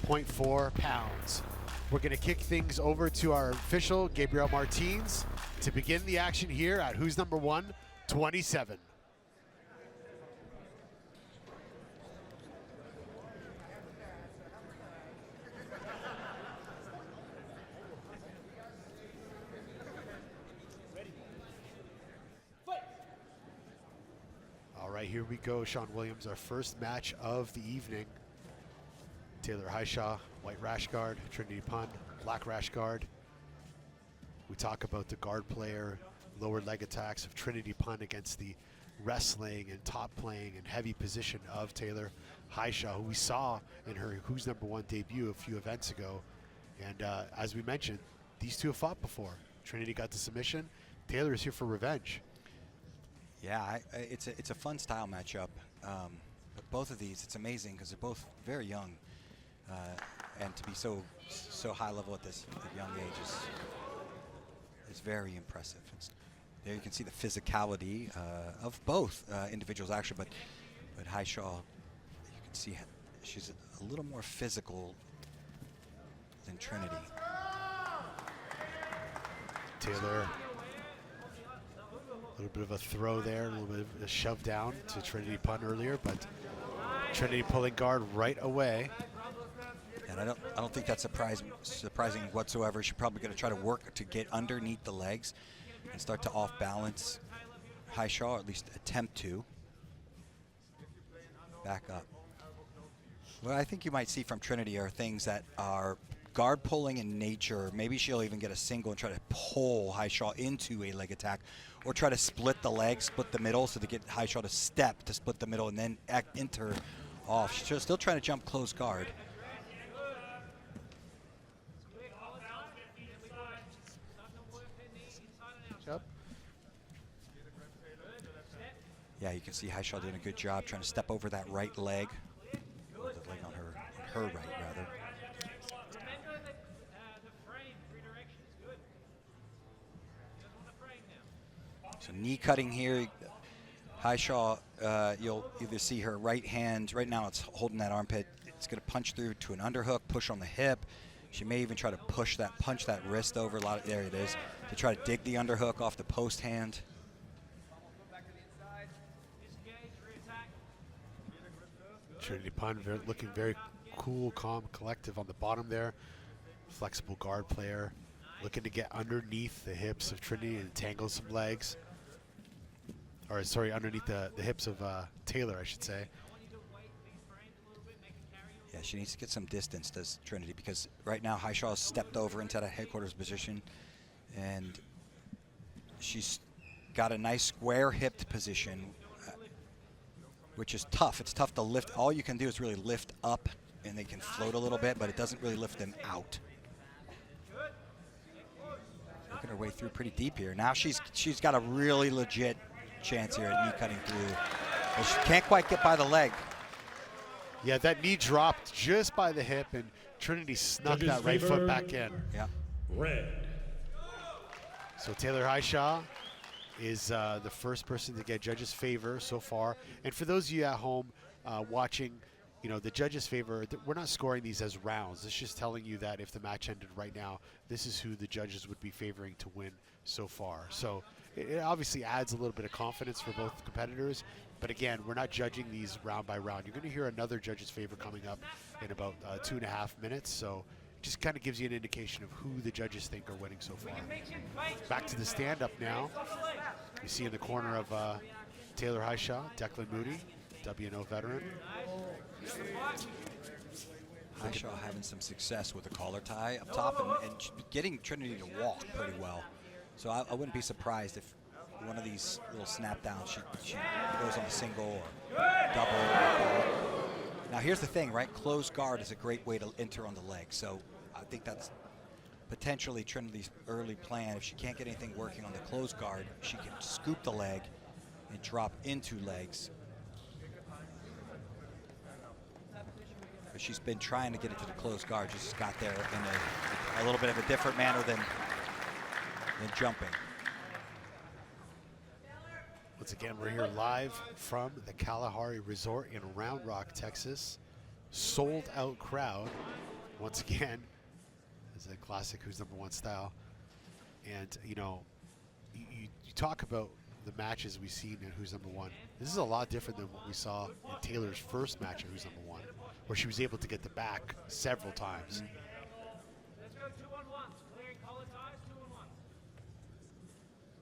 1.4 pounds. We're going to kick things over to our official, Gabriel Martins, to begin the action here at Who's Number 1, 27. All right, here we go, Sean Williams, our first match of the evening. Taylor Hishaw, white rash guard, Trinity Pun, black rash guard. We talk about the guard player, lower leg attacks of Trinity Pun against the wrestling and top playing and heavy position of Taylor Hishaw, who we saw in her Who's Number 1 debut a few events ago. And as we mentioned, these two have fought before. Trinity got the submission. Taylor is here for revenge. Yeah, it's a fun style matchup. But both of these, it's amazing because they're both very young. And to be so high level at this young age is very impressive. There you can see the physicality of both individuals actually, but Hishaw, you can see she's a little more physical than Trinity. Taylor, a little bit of a throw there, a little bit of a shove down to Trinity Pun earlier, but Trinity pulling guard right away. And I don't think that's surprising whatsoever. She's probably going to try to work to get underneath the legs and start to off balance Hishaw, or at least attempt to. Back up. What I think you might see from Trinity are things that are guard pulling in nature. Maybe she'll even get a single and try to pull Hishaw into a leg attack, or try to split the leg, split the middle, so to get Hishaw to step to split the middle and then enter off. She's still trying to jump close guard. Yeah, you can see Hishaw doing a good job trying to step over that right leg, or the leg on her right rather. So knee cutting here. Hishaw, you'll either see her right hand, right now it's holding that armpit. It's going to punch through to an underhook, push on the hip. She may even try to punch that wrist over. There it is, to try to dig the underhook off the post hand. Trinity Pun looking very cool, calm, collective on the bottom there. Flexible guard player, looking to get underneath the hips of Trinity and tangle some legs. Or sorry, underneath the hips of Taylor, I should say. Yeah, she needs to get some distance, does Trinity, because right now Hishaw stepped over into that headquarters position, and she's got a nice square hipped position, which is tough. It's tough to lift. All you can do is really lift up, and they can float a little bit, but it doesn't really lift them out. Working her way through pretty deep here. Now she's got a really legit chance here at knee cutting through, but she can't quite get by the leg. Yeah, that knee dropped just by the hip, and Trinity snuck that right foot back in. Yeah. Red. So Taylor Hishaw is the first person to get judges' favor so far. And for those of you at home watching, you know, the judges' favor, we're not scoring these as rounds. It's just telling you that if the match ended right now, this is who the judges would be favoring to win so far. So it obviously adds a little bit of confidence for both competitors. But again, we're not judging these round by round. You're going to hear another judge's favor coming up in about 2.5 minutes. So it just kind of gives you an indication of who the judges think are winning so far. Back to the stand-up now. You see in the corner of Taylor Hishaw, Declan Moody, WNO veteran. Hishaw having some success with the collar tie up top and getting Trinity to walk pretty well. So I wouldn't be surprised if one of these little snap downs, she goes on a single or double. Now here's the thing, right? Closed guard is a great way to enter on the leg. So I think that's potentially Trinity's early plan. If she can't get anything working on the closed guard, she can scoop the leg and drop into legs. But she's been trying to get it to the closed guard. She just got there in a little bit of a different manner than jumping. Once again, we're here live from the Kalahari Resort in Round Rock, Texas. Sold out crowd once again, is a classic Who's Number One style. And, you know, you talk about the matches we've seen in Who's Number One. This is a lot different than what we saw in Taylor's first match at Who's Number One, where she was able to get the back several times. Let's go 2-on-1. Clearing collar ties, 2-on-1.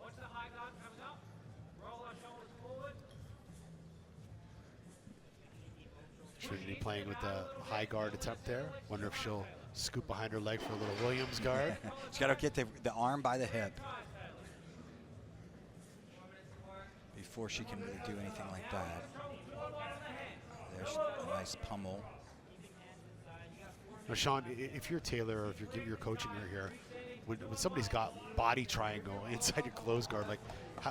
Watch the high guard comes up. Roll our shoulders forward. Trinity playing with the high guard attempt there. Wonder if she'll scoop behind her leg for a little Williams guard. She's got to get the arm by the hip before she can really do anything like that. There's a nice pummel. Now, Sean, if you're Taylor or if you're coaching her here, when somebody's got body triangle inside your close guard, like,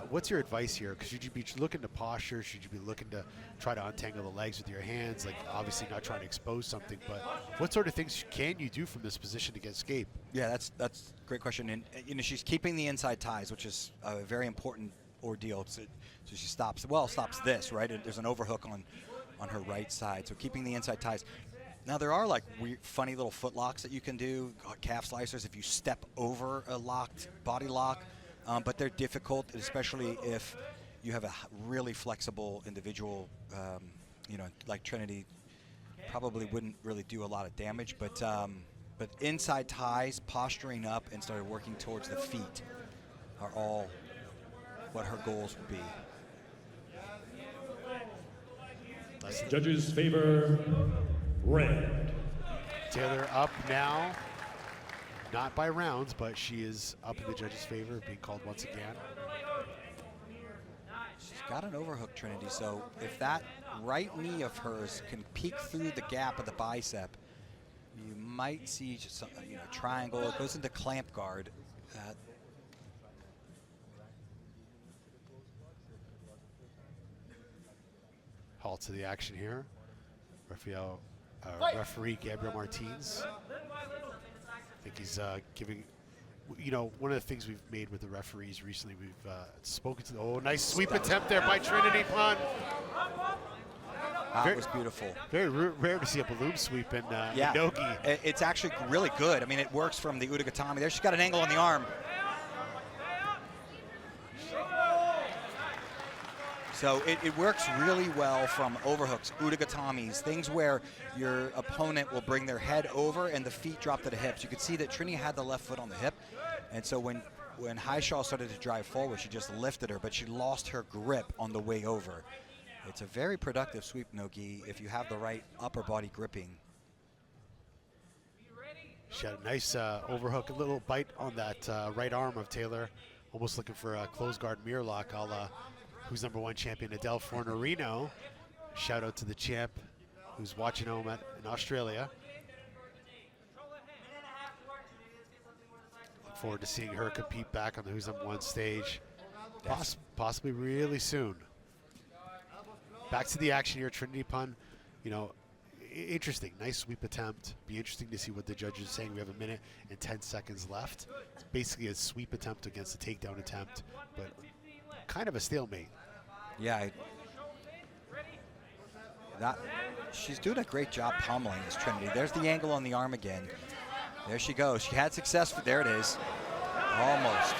what's your advice here? Because should you be looking to posture? Should you be looking to try to untangle the legs with your hands? Like, obviously not trying to expose something, but what sort of things can you do from this position to get escape? Yeah, that's a great question. And you know, she's keeping the inside ties, which is a very important ordeal. So she stops this, right? There's an overhook on her right side, so keeping the inside ties. Now there are like weird, funny little foot locks that you can do, calf slicers if you step over a locked body lock, but they're difficult, especially if you have a really flexible individual, you know, like Trinity. Probably wouldn't really do a lot of damage, but inside ties, posturing up, and started working towards the feet are all what her goals would be. Judges favor red. Taylor up now, not by rounds, but she is up in the judges' favor, being called once again. She's got an overhook, Trinity, so if that right knee of hers can peek through the gap of the bicep, you might see just a triangle. It goes into clamp guard. Halt to the action here. Referee Gabriel Martins. I think he's giving, you know, one of the things we've made with the referees recently, we've spoken to nice sweep attempt there by Trinity Pun. That was beautiful. Very rare to see a balloon sweep in Nogi. It's actually really good. I mean, it works from the Udagatami. There, she's got an angle on the arm. So it works really well from overhooks, Udagatamis, things where your opponent will bring their head over and the feet drop to the hips. You could see that Trini had the left foot on the hip, and so when Hishaw started to drive forward, she just lifted her, but she lost her grip on the way over. It's a very productive sweep, Nogi, if you have the right upper body gripping. She had a nice overhook, a little bite on that right arm of Taylor, almost looking for a close guard mirror lock, a la Who's Number One champion Adele Fornerino. Shout out to the champ who's watching home in Australia. Look forward to seeing her compete back on the Who's Number One stage, possibly really soon. Back to the action here, Trinity Pun. You know, interesting, nice sweep attempt. Be interesting to see what the judges are saying. We have 1 minute and 10 seconds left. It's basically a sweep attempt against a takedown attempt, but kind of a stalemate. Yeah, she's doing a great job pummeling this Trinity. There's the angle on the arm again. There she goes. She had success. There it is. Almost.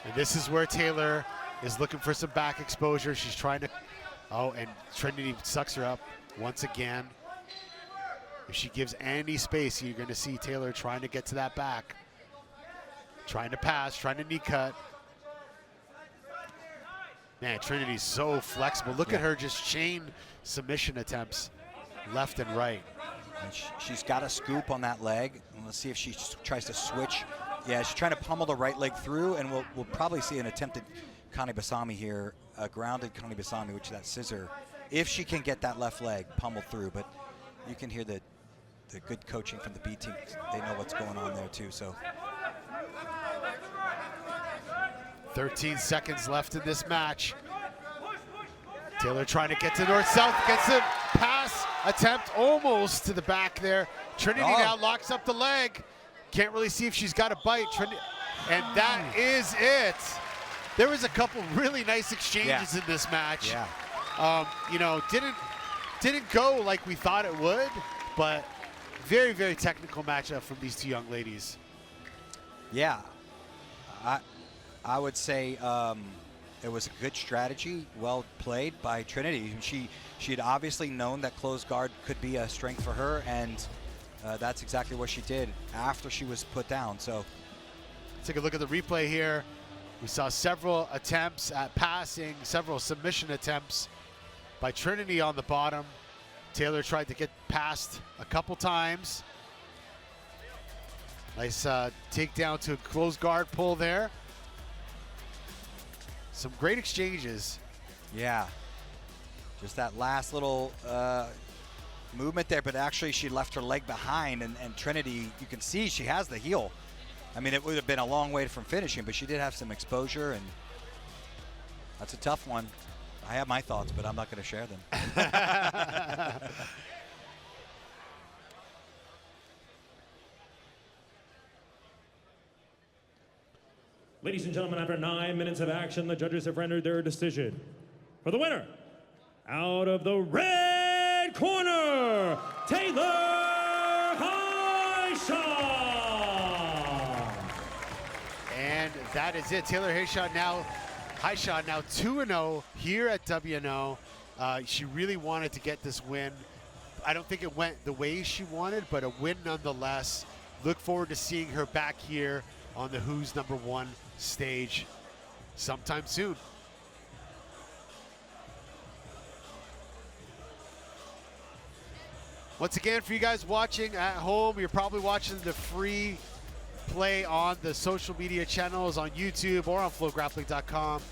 And this is where Taylor is looking for some back exposure. She's trying to, and Trinity sucks her up once again. If she gives any space, you're going to see Taylor trying to get to that back. Trying to pass, trying to knee cut. Man, Trinity's so flexible. Look at her just chain submission attempts left and right. And she's got a scoop on that leg. And let's see if she tries to switch. Yeah, she's trying to pummel the right leg through, and we'll probably see an attempted Kani Basami here, a grounded Kani Basami, which is that scissor, if she can get that left leg pummeled through. But you can hear the good coaching from the B team. They know what's going on there too. So 13 seconds left in this match. Taylor trying to get to north-south, gets a pass attempt almost to the back there. Trinity now locks up the leg. Can't really see if she's got a bite. And that is it. There was a couple really nice exchanges in this match. Yeah. You know, didn't go like we thought it would. but very, very technical matchup from these two young ladies. Yeah, I would say it was a good strategy, well played by Trinity. She had obviously known that closed guard could be a strength for her, and that's exactly what she did after she was put down. So take a look at the replay here. We saw several attempts at passing, several submission attempts by Trinity on the bottom. Taylor tried to get past a couple times. Nice takedown to a closed guard pull there. Some great exchanges. yeah, just that last little movement there, but actually she left her leg behind, and Trinity, you can see she has the heel. I mean, it would have been a long way from finishing, but she did have some exposure, and that's a tough one. I have my thoughts, but I'm not going to share them. Ladies and gentlemen, after 9 minutes of action, the judges have rendered their decision. For the winner, out of the red corner, Taylor Hishaw. And that is it. Taylor Hishaw now 2-0 here at WNO. She really wanted to get this win. I don't think it went the way she wanted, but a win nonetheless. Look forward to seeing her back here on the Who's #1 stage sometime soon. Once again, for you guys watching at home, you're probably watching the free play on the social media channels on YouTube or on FloGrappling.com.